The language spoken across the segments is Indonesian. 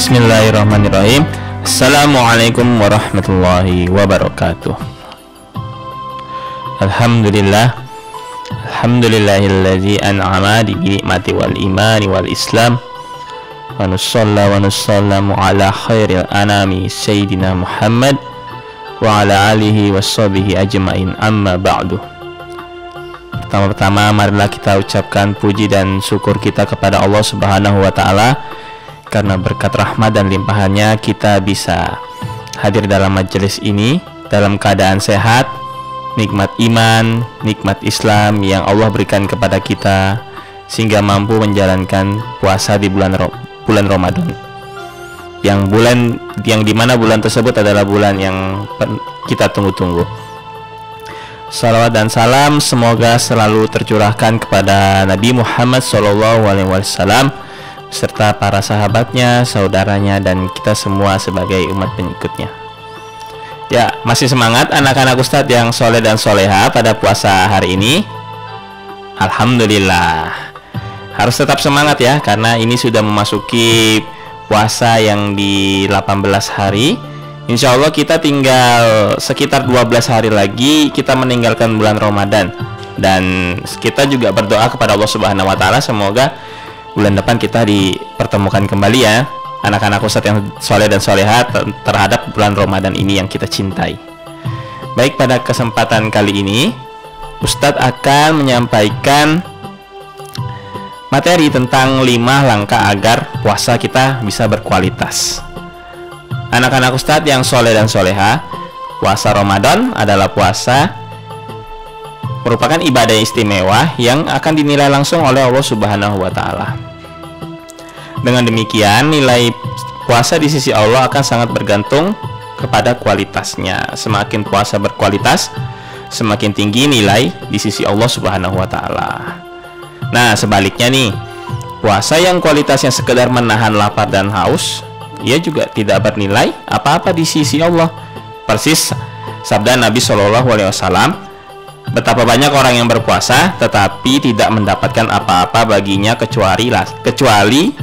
Bismillahirrahmanirrahim. Assalamualaikum warahmatullahi wabarakatuh. Alhamdulillah, alhamdulillahilladzi an'ama bi ni'mati wal imani wal islam. Wa nusallamu ala khairil anami sayyidina Muhammad wa ala alihi washabihi ajmain, amma ba'du. Pertama-tama marilah kita ucapkan puji dan syukur kita kepada Allah Subhanahu wa taala, karena berkat rahmat dan limpahannya kita bisa hadir dalam majelis ini dalam keadaan sehat, nikmat iman, nikmat Islam yang Allah berikan kepada kita, sehingga mampu menjalankan puasa di bulan Ramadan. Yang dimana bulan tersebut adalah bulan yang kita tunggu-tunggu. Salawat dan salam semoga selalu tercurahkan kepada Nabi Muhammad SAW serta para sahabatnya, saudaranya, dan kita semua sebagai umat pengikutnya. Ya, masih semangat anak-anak Ustadz yang soleh dan soleha pada puasa hari ini? Alhamdulillah. Harus tetap semangat ya, karena ini sudah memasuki puasa yang di 18 hari. Insya Allah kita tinggal sekitar 12 hari lagi kita meninggalkan bulan Ramadan. Dan kita juga berdoa kepada Allah Subhanahu wa taala semoga bulan depan kita dipertemukan kembali ya, anak-anak Ustadz yang soleh dan soleha terhadap bulan Ramadan ini yang kita cintai. Baik, pada kesempatan kali ini Ustadz akan menyampaikan materi tentang 5 langkah agar puasa kita bisa berkualitas. Anak-anak Ustadz yang soleh dan soleha, puasa Ramadan adalah puasa merupakan ibadah istimewa yang akan dinilai langsung oleh Allah Subhanahu wa taala. Dengan demikian, nilai puasa di sisi Allah akan sangat bergantung kepada kualitasnya. Semakin puasa berkualitas, semakin tinggi nilai di sisi Allah Subhanahu wa taala. Nah, sebaliknya nih, puasa yang kualitasnya sekedar menahan lapar dan haus, ia juga tidak bernilai apa-apa di sisi Allah. Persis sabda Nabi SAW, betapa banyak orang yang berpuasa tetapi tidak mendapatkan apa-apa baginya kecuali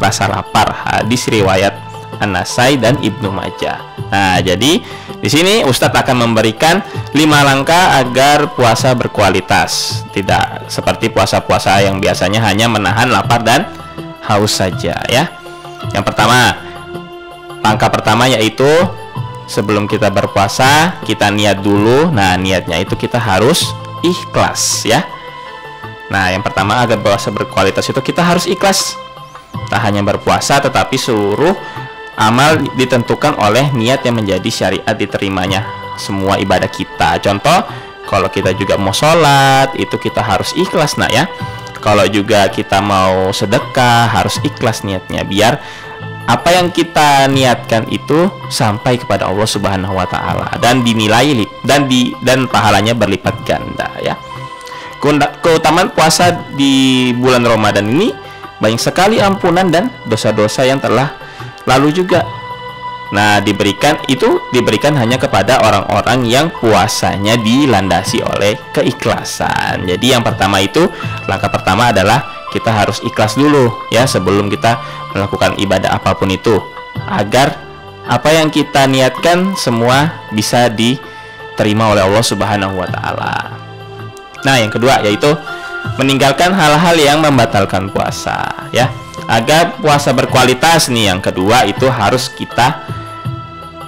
rasa lapar. Hadis riwayat An-Nasai dan Ibnu Majah. Nah, jadi di sini Ustadz akan memberikan 5 langkah agar puasa berkualitas, tidak seperti puasa-puasa yang biasanya hanya menahan lapar dan haus saja ya. Yang pertama, langkah pertama yaitu sebelum kita berpuasa kita niat dulu. Nah, niatnya itu kita harus ikhlas ya. Nah, yang pertama agar puasa berkualitas itu kita harus ikhlas. Tak hanya berpuasa tetapi seluruh amal ditentukan oleh niat yang menjadi syariat diterimanya semua ibadah kita. Contoh, kalau kita juga mau sholat itu kita harus ikhlas nak ya. Kalau juga kita mau sedekah harus ikhlas niatnya, biar apa yang kita niatkan itu sampai kepada Allah Subhanahu wa taala dan dinilai dan pahalanya berlipat ganda ya. Keutamaan puasa di bulan Ramadan ini banyak sekali ampunan dan dosa-dosa yang telah lalu juga. Nah, diberikan hanya kepada orang-orang yang puasanya dilandasi oleh keikhlasan. Jadi yang pertama itu, langkah pertama adalah kita harus ikhlas dulu ya sebelum kita melakukan ibadah apapun itu, agar apa yang kita niatkan semua bisa diterima oleh Allah Subhanahu wa taala. Nah, yang kedua yaitu meninggalkan hal-hal yang membatalkan puasa ya. Agar puasa berkualitas nih, yang kedua itu harus kita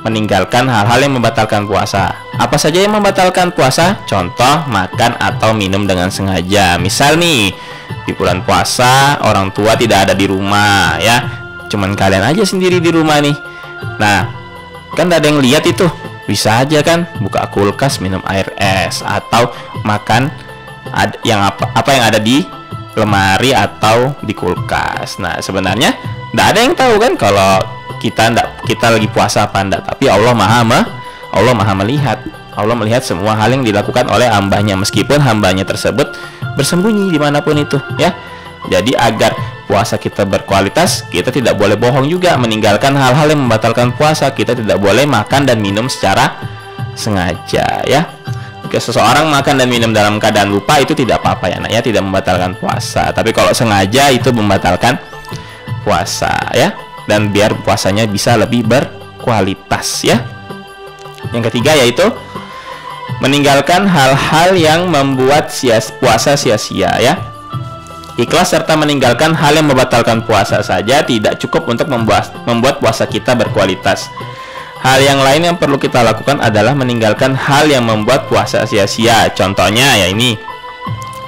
meninggalkan hal-hal yang membatalkan puasa. Apa saja yang membatalkan puasa? Contoh, makan atau minum dengan sengaja. Misal nih, di bulan puasa orang tua tidak ada di rumah ya, cuman kalian aja sendiri di rumah nih. Nah, kan ada yang lihat itu, bisa aja kan buka kulkas minum air es atau makan apa yang ada di lemari atau di kulkas. Nah, sebenarnya tidak ada yang tahu kan kalau kita lagi puasa apa enggak, tapi Allah maha melihat. Allah melihat semua hal yang dilakukan oleh hambanya, meskipun hambanya tersebut bersembunyi dimanapun itu ya. Jadi agar puasa kita berkualitas, kita tidak boleh bohong juga, meninggalkan hal-hal yang membatalkan puasa. Kita tidak boleh makan dan minum secara sengaja ya. Jika seseorang makan dan minum dalam keadaan lupa itu tidak apa-apa ya nak ya, tidak membatalkan puasa. Tapi kalau sengaja itu membatalkan puasa ya. dan biar puasanya bisa lebih berkualitas ya. Yang ketiga yaitu meninggalkan hal-hal yang membuat puasa sia-sia ya. Ikhlas serta meninggalkan hal yang membatalkan puasa saja tidak cukup untuk membuat puasa kita berkualitas. Hal yang lain yang perlu kita lakukan adalah meninggalkan hal yang membuat puasa sia-sia. Contohnya ya ini,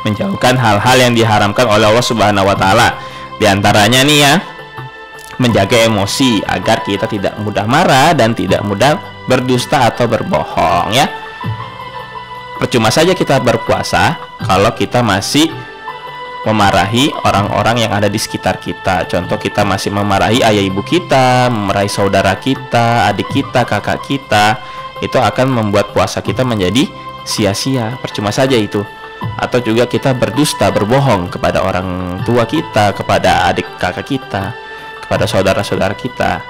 menjauhkan hal-hal yang diharamkan oleh Allah Subhanahu wa taala. Di antaranya nih ya, menjaga emosi agar kita tidak mudah marah dan tidak mudah berdusta atau berbohong ya. Percuma saja kita berpuasa kalau kita masih memarahi orang-orang yang ada di sekitar kita. Contoh, kita masih memarahi ayah ibu kita, memarahi saudara kita, adik kita, kakak kita. Itu akan membuat puasa kita menjadi sia-sia. Percuma saja itu. Atau juga kita berdusta, berbohong kepada orang tua kita, kepada adik kakak kita, kepada saudara-saudara kita.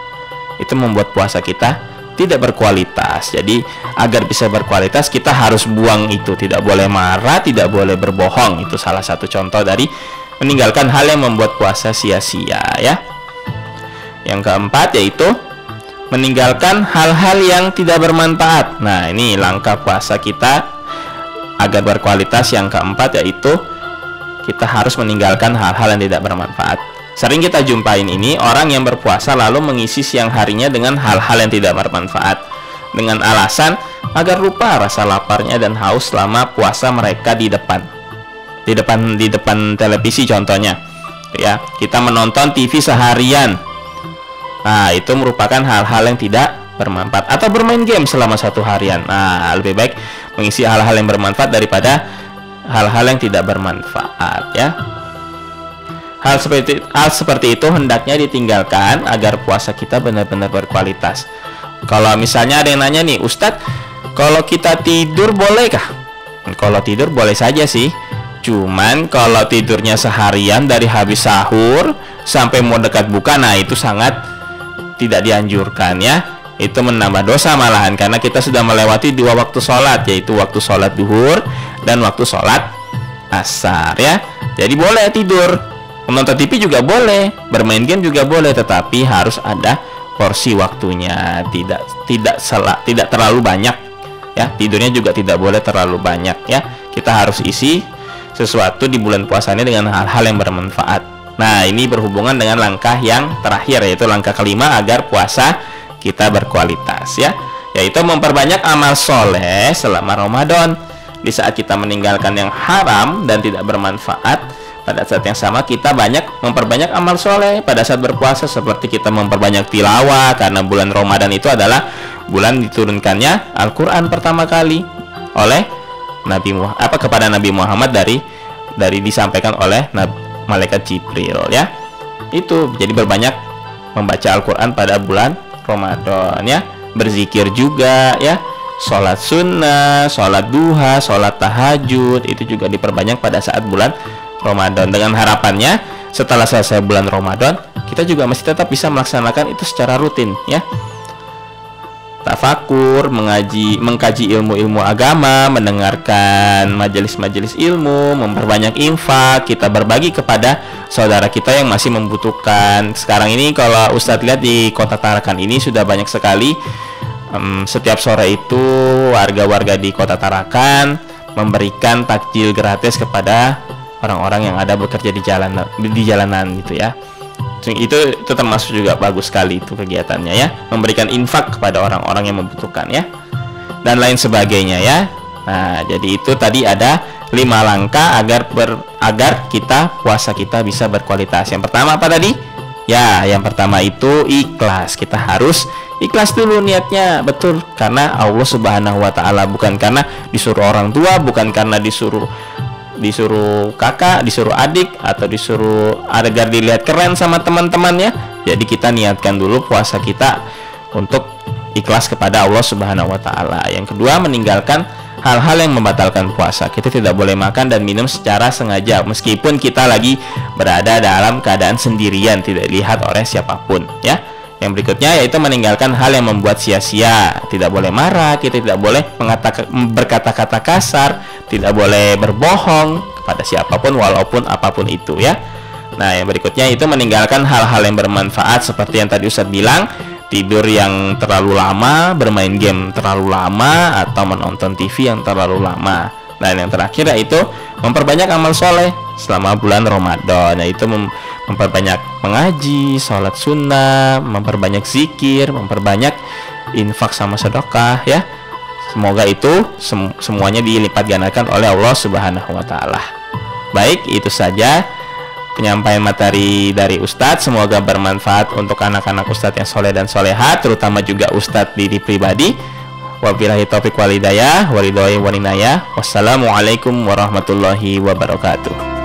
Itu membuat puasa kita tidak berkualitas. Jadi agar bisa berkualitas kita harus buang itu. Tidak boleh marah, tidak boleh berbohong. Itu salah satu contoh dari meninggalkan hal yang membuat puasa sia-sia ya. Yang keempat yaitu meninggalkan hal-hal yang tidak bermanfaat. Nah, ini langkah puasa kita agar berkualitas. Yang keempat yaitu kita harus meninggalkan hal-hal yang tidak bermanfaat. Sering kita jumpain ini orang yang berpuasa lalu mengisi siang harinya dengan hal-hal yang tidak bermanfaat dengan alasan agar lupa rasa laparnya dan haus selama puasa mereka di depan televisi contohnya. Ya, kita menonton TV seharian. Nah, itu merupakan hal-hal yang tidak bermanfaat, atau bermain game selama satu harian. Nah, lebih baik mengisi hal-hal yang bermanfaat daripada hal-hal yang tidak bermanfaat ya. Hal seperti itu hendaknya ditinggalkan agar puasa kita benar-benar berkualitas. Kalau misalnya ada yang nanya nih, Ustadz, kalau kita tidur bolehkah? Kalau tidur boleh saja sih. Cuman kalau tidurnya seharian dari habis sahur sampai mau dekat buka, nah itu sangat tidak dianjurkan ya. Itu menambah dosa malahan, karena kita sudah melewati dua waktu sholat, yaitu waktu sholat duhur dan waktu sholat asar ya. Jadi boleh tidur, menonton TV juga boleh, bermain game juga boleh, tetapi harus ada porsi waktunya, tidak terlalu banyak ya. Tidurnya juga tidak boleh terlalu banyak ya. Kita harus isi sesuatu di bulan puasa ini dengan hal-hal yang bermanfaat. Nah, ini berhubungan dengan langkah yang terakhir, yaitu langkah kelima agar puasa kita berkualitas ya, yaitu memperbanyak amal soleh selama Ramadan. Di saat kita meninggalkan yang haram dan tidak bermanfaat, pada saat yang sama kita memperbanyak amal soleh pada saat berpuasa, seperti kita memperbanyak tilawah, karena bulan Ramadan itu adalah bulan diturunkannya Al-Quran pertama kali oleh kepada Nabi Muhammad dari disampaikan oleh malaikat Jibril ya. Itu jadi berbanyak membaca Al-Quran pada bulan Ramadan ya. Berzikir juga ya, sholat sunnah, sholat duha, sholat tahajud, itu juga diperbanyak pada saat bulan Ramadan, dengan harapannya setelah selesai bulan Ramadan kita juga masih tetap bisa melaksanakan itu secara rutin ya. Tafakur, mengkaji ilmu-ilmu agama, mendengarkan majelis-majelis ilmu, memperbanyak infak, kita berbagi kepada saudara kita yang masih membutuhkan. Sekarang ini kalau Ustadz lihat di Kota Tarakan ini sudah banyak sekali, setiap sore itu warga-warga di Kota Tarakan memberikan takjil gratis kepada orang-orang yang ada bekerja di jalanan gitu ya. Itu termasuk juga bagus sekali itu kegiatannya ya, memberikan infak kepada orang-orang yang membutuhkan ya, dan lain sebagainya ya. Nah, jadi itu tadi ada 5 langkah agar puasa kita bisa berkualitas. Yang pertama apa tadi? Ya, yang pertama itu ikhlas. Kita harus ikhlas dulu niatnya, betul, karena Allah Subhanahu wa taala, bukan karena disuruh orang tua, bukan karena disuruh kakak, disuruh adik, atau disuruh agar dilihat keren sama teman-temannya. Jadi kita niatkan dulu puasa kita untuk ikhlas kepada Allah Subhanahu wa taala. Yang kedua, meninggalkan hal-hal yang membatalkan puasa. Kita tidak boleh makan dan minum secara sengaja meskipun kita lagi berada dalam keadaan sendirian, tidak dilihat oleh siapapun ya. Yang berikutnya yaitu meninggalkan hal yang membuat sia-sia. Tidak boleh marah, kita tidak boleh berkata-kata kasar, tidak boleh berbohong kepada siapapun walaupun apapun itu ya. Nah, yang berikutnya itu meninggalkan hal-hal yang bermanfaat seperti yang tadi Ustadz bilang, tidur yang terlalu lama, bermain game terlalu lama, atau menonton TV yang terlalu lama. Dan yang terakhir yaitu memperbanyak amal soleh selama bulan Ramadan, yaitu memperbanyak mengaji, sholat sunnah, memperbanyak zikir, memperbanyak infak sama sedekah ya. Semoga itu semuanya dilipat gandakan oleh Allah Subhanahu wa taala. Baik, itu saja penyampaian materi dari Ustadz. Semoga bermanfaat untuk anak-anak Ustadz yang soleh dan solehat, terutama juga Ustadz diri pribadi. Wabillahi taufiq wal hidayah, waridhoi walinayah. Wassalamualaikum warahmatullahi wabarakatuh.